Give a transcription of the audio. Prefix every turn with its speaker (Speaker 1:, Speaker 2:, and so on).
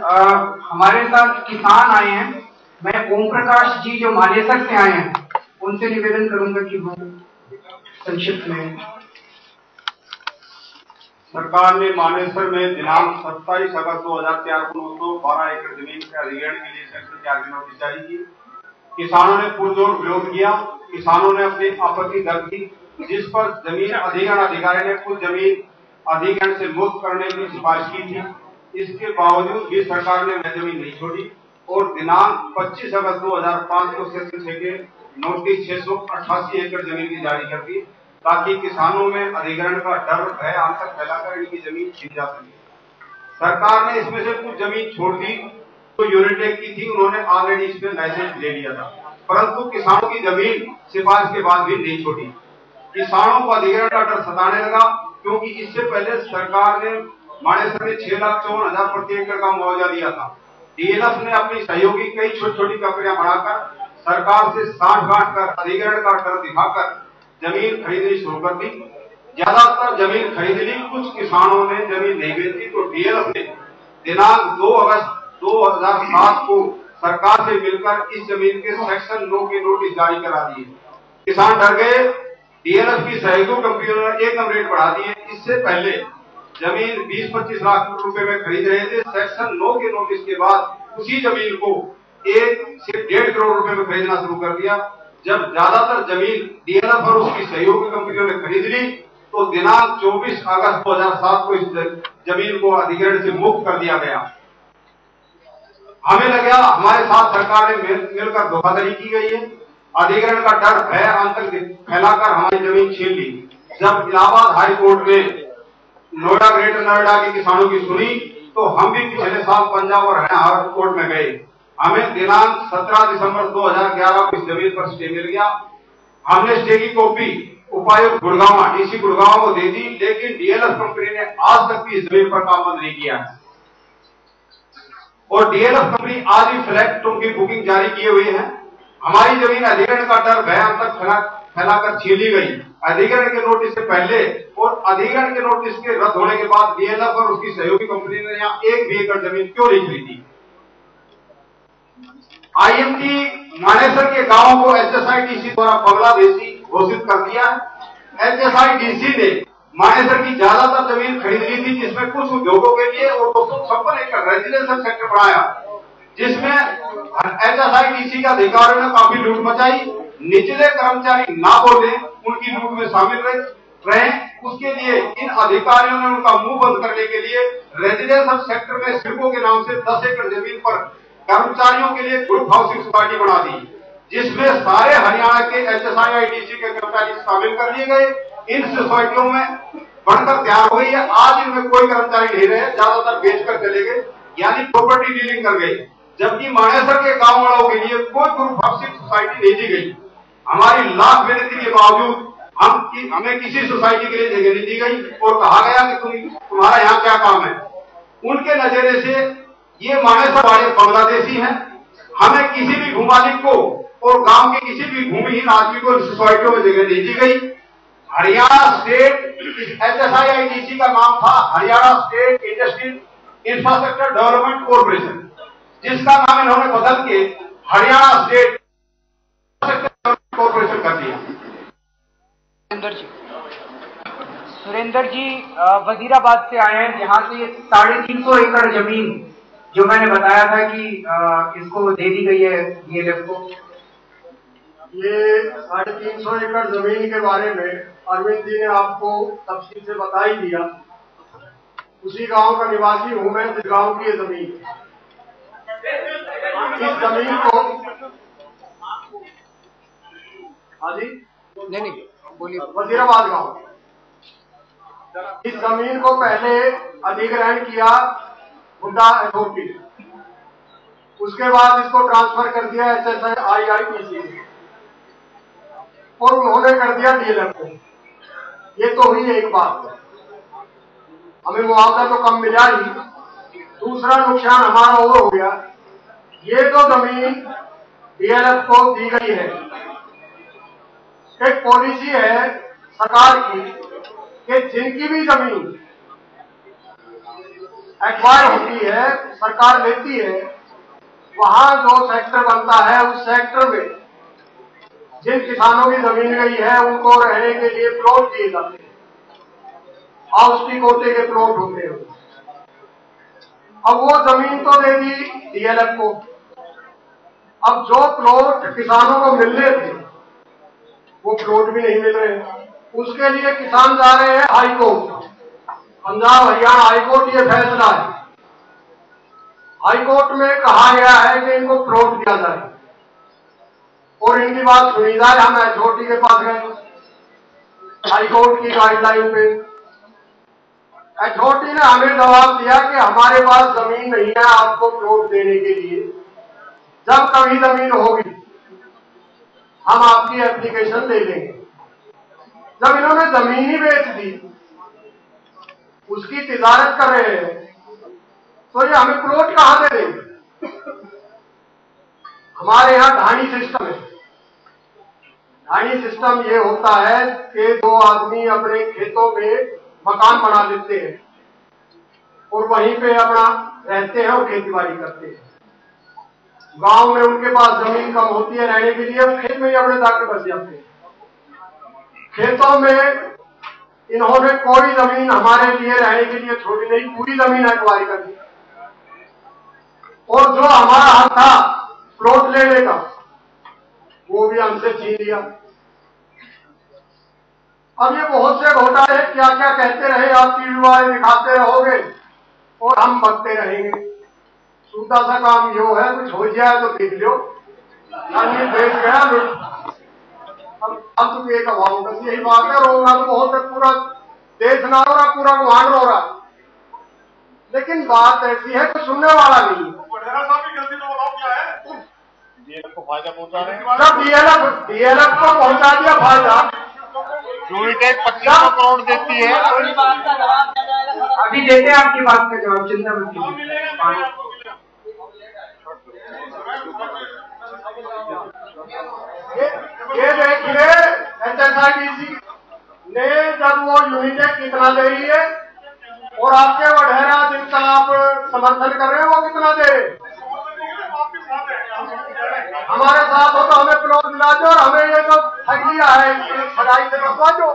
Speaker 1: हमारे साथ किसान आए हैं। मैं ओम प्रकाश जी जो मानेसर से आए हैं उनसे निवेदन करूंगा कि वो संक्षिप्त में।
Speaker 2: सरकार ने मानेसर में दिनांक 27 अगस्त 2004 को 912 एकड़ जमीन के अधिग्रहण के लिए सेक्शन 4 की नोटिस जारी की। किसानों ने पुरजोर विरोध किया। किसानों ने अपनी आपत्ति दर्ज की, जिस पर जमीन अधिग्रहण अधिकारी ने कुछ जमीन अधिग्रहण से मुक्त करने की सिफारिश की थी। इसके बावजूद भी सरकार ने वह जमीन नहीं छोड़ी और दिनांक 25 अगस्त 2005 को सेक्शन 6 के नोटिस 688 एकड़ जमीन की जारी कर दी, ताकि किसानों में अधिग्रहण का डर भय आतंक फैलाकर इनकी जमीन छीन जा सके। सरकार ने इसमें से कुछ जमीन छोड़ दी तो यूनिटेक की थी, उन्होंने ऑलरेडी इसमें लाइसेंस ले लिया था, परंतु किसानों की जमीन सिफारिश के बाद भी नहीं छोड़ी। किसानों को अधिग्रहण का डर सताने लगा, क्योंकि इससे पहले सरकार ने मानेसर में 6,54,000 प्रति एकड़ का मुआवजा दिया था। डीएलएफ ने अपनी सहयोगी कई छोटी छोटी कंपनियां बढ़ाकर सरकार से साठ-गांठ कर अधिग्रहण का डर दिखाकर जमीन खरीदनी शुरू कर दी। ज्यादातर जमीन खरीद ली, कुछ किसानों ने जमीन नहीं बेची, तो डीएलएफ ने दिनांक 2 अगस्त 2007 को सरकार से मिलकर इस जमीन के सेक्शन 9 के नोटिस जारी करा दिए। किसान डर गए। डीएलएफ की सहयोगी कंपनियों ने एकदम रेट बढ़ा दिए। इससे पहले जमीन 20-25 लाख रुपए में खरीद रहे थे। सेक्शन 9 के नोटिस के बाद उसी जमीन को 1 से 1.5 करोड़ रुपए में खरीदना शुरू कर दिया। जब ज्यादातर जमीन डीएलएफ और उसकी सहयोगी कंपनियों ने खरीद ली, तो दिनांक 24 अगस्त 2007 को इस जमीन को अधिग्रहण से मुक्त कर दिया गया। हमें लगा हमारे साथ सरकार ने मिलकर धोखाधड़ी की गई है। अधिग्रहण का डर भय आतंक फैलाकर हमारी जमीन छीन ली। जब इलाहाबाद हाई कोर्ट ने नोएडा ग्रेटर नोएडा के किसानों की सुनी, तो हम भी पिछले साल पंजाब और हरियाणा कोर्ट में गए। हमें दिनांक 17 दिसंबर 2011 को इस जमीन पर स्टे मिल गया। हमने स्टे की कॉपी उपायुक्त गुड़गांव डीसी गुड़गांव को दे दी, लेकिन डीएलएफ कंपनी ने आज तक भी इस जमीन पर काम बंद नहीं किया है और डीएलएफ कंपनी आज भी फ्लैटों की बुकिंग जारी किए हुए है। हमारी जमीन अधिग्रहण का डर भयान तक फैलाकर छीन ली गई। अधिग्रहण के नोटिस से पहले और अधिग्रहण के नोटिस के रद्द होने के बाद डीएलएफ और उसकी सहयोगी कंपनी ने यहाँ 1 भी एकड़ जमीन क्यों नहीं खरीदी? आईएमटी मानेसर के गांवों को एचएसआईडीसी द्वारा बांग्लादेशी घोषित कर दिया। एचएसआईडीसी ने मानेसर की ज्यादातर जमीन खरीद ली थी, जिसमें कुछ उद्योगों के लिए और 256 एकड़ रेजिडेंशियल सेक्टर बनाया, जिसमें एचएसआईडीसी के अधिकारियों ने काफी लूट मचाई। निचले कर्मचारी ना बोले, उनकी लूट में शामिल रहे। उसके लिए इन अधिकारियों ने उनका मुंह बंद करने के लिए रेजिडेंशियल सेक्टर में सिर्फों के नाम से 10 एकड़ जमीन पर कर्मचारियों के लिए ग्रुप हाउसिंग सोसाइटी बना दी, जिसमें सारे हरियाणा के एचएसआईडीसी के कर्मचारी शामिल कर लिए गए। इन सोसाइटियों में बढ़कर तैयार हो गई है। आज इनमें कोई कर्मचारी नहीं रहे, ज्यादातर बेचकर चले गए, यानी प्रॉपर्टी डीलिंग कर गए। जबकि मानेसर के गांव वालों के लिए कोई ग्रुप हाउसिंग सोसाइटी नहीं दी गई। हमारी लाख विनती के बावजूद हमें किसी सोसाइटी के लिए जगह नहीं दी गई और कहा गया कि तुम्हारा यहाँ क्या काम है। उनके नजरिए से ये मानेसर वाले बांग्लादेशी हैं। हमें किसी भी भूमालिक को और गांव के किसी भी भूमिहीन आदमी को सोसाइटियों में जगह नहीं दी गई। हरियाणा स्टेट एचएसआईडीसी का नाम था Haryana state industrial infrastructure development corporation, जिसका नाम इन्होंने बदल के हरियाणा स्टेट कॉर्पोरेशन कर दिया।
Speaker 1: सुरेंद्र जी वजीराबाद से आए हैं, जहां से 350 एकड़ जमीन जो मैंने बताया था कि इसको दे दी गई है डीएलएफ को।
Speaker 3: ये 350 एकड़ जमीन के बारे में अरविंद जी ने आपको तफसील से बता ही दिया। उसी गांव का निवासी हूं मैं, जिस गांव की ये जमीन। इस जमीन को हाँ जी
Speaker 1: नहीं बोलिए।
Speaker 3: वजीराबाद गांव। इस जमीन को पहले अधिग्रहण किया हुडा अथॉरिटी, उसके बाद इसको ट्रांसफर कर दिया एचएसआईडीसी और उन्होंने कर दिया डीएलएफ को। ये तो हुई एक बात, हमें मुआवजा तो कम मिला ही। दूसरा नुकसान हमारा और हो गया, ये तो जमीन डीएलएफ को दी गई है। एक पॉलिसी है सरकार की कि जिनकी भी जमीन एक्वायर होती है, सरकार लेती है, वहां जो सेक्टर बनता है उस सेक्टर में जिन किसानों की जमीन गई है उनको रहने के लिए प्लॉट दिए जाते हैं, हाउस की कोटे के प्लॉट होते हैं। अब वो जमीन तो दे दी डीएलएफ को, अब जो प्लॉट किसानों को मिलने थे वो प्लॉट भी नहीं मिल रहे हैं। उसके लिए किसान जा रहे हैं high court, Punjab Haryana high court. ये फैसला है, हाई कोर्ट में कहा गया है कि इनको प्लॉट दिया जाए और इनकी बात सुनी जाए। हम एचओटी के पास गए हाई कोर्ट की गाइडलाइन पे, एचओटी ने हमें जवाब दिया कि हमारे पास जमीन नहीं है आपको प्लॉट देने के लिए, जब कभी जमीन होगी हम आपकी एप्लीकेशन ले लेंगे। जब इन्होंने जमीन ही बेच दी, उसकी तिजारत कर रहे हैं, तो ये हमें प्लॉट कहां दे देंगे? हमारे यहां ढाणी सिस्टम है। ढाणी सिस्टम ये होता है कि दो आदमी अपने खेतों में मकान बना लेते हैं और वहीं पे अपना रहते हैं और खेतीबाड़ी करते हैं। गांव में उनके पास जमीन कम होती है रहने के लिए, वो खेत में ही अपने जाकर बस जाते हैं। खेतों में इन्होंने कोई जमीन हमारे लिए रहने के लिए छोड़ी नहीं, पूरी जमीन एक्वायर कर दी और जो हमारा हक था प्लॉट लेने का वो भी हमसे छीन लिया। अब ये बहुत से घोटाले क्या क्या कहते रहे, आप टीवी वाले दिखाते रहोगे और हम बकते रहेंगे। सूदा सा काम यो है, कुछ हो जाए तो देख लो, देश गया अब तुम एक अभाव बस यही बात है। रोना तो बहुत है, पूरा देश ना रो रहा, पूरा गुहान रो रहा, लेकिन बात ऐसी है कि सुनने वाला नहीं।
Speaker 2: डीएलएफ को फायदा पहुंचा रहे हैं,
Speaker 3: जब डीएलएफ को पहुंचा दिया फायदा,
Speaker 2: यूनिटेक 2500 करोड़ देती है।
Speaker 1: अभी देते हैं आपकी बात का जवाब, चिंता मत कीजिए।
Speaker 3: ये देखिए एचएसआईडीसी ने जब वो यूनिटेक कितना दे रही है और आपके वढेरा जिनका आप समर्थन कर रहे हैं वो कितना दे रहे, हमारे साथ हो तो हमें प्लॉट दिला दो और हमें ये जो ठग लिया है सगाई से रोकवा दो।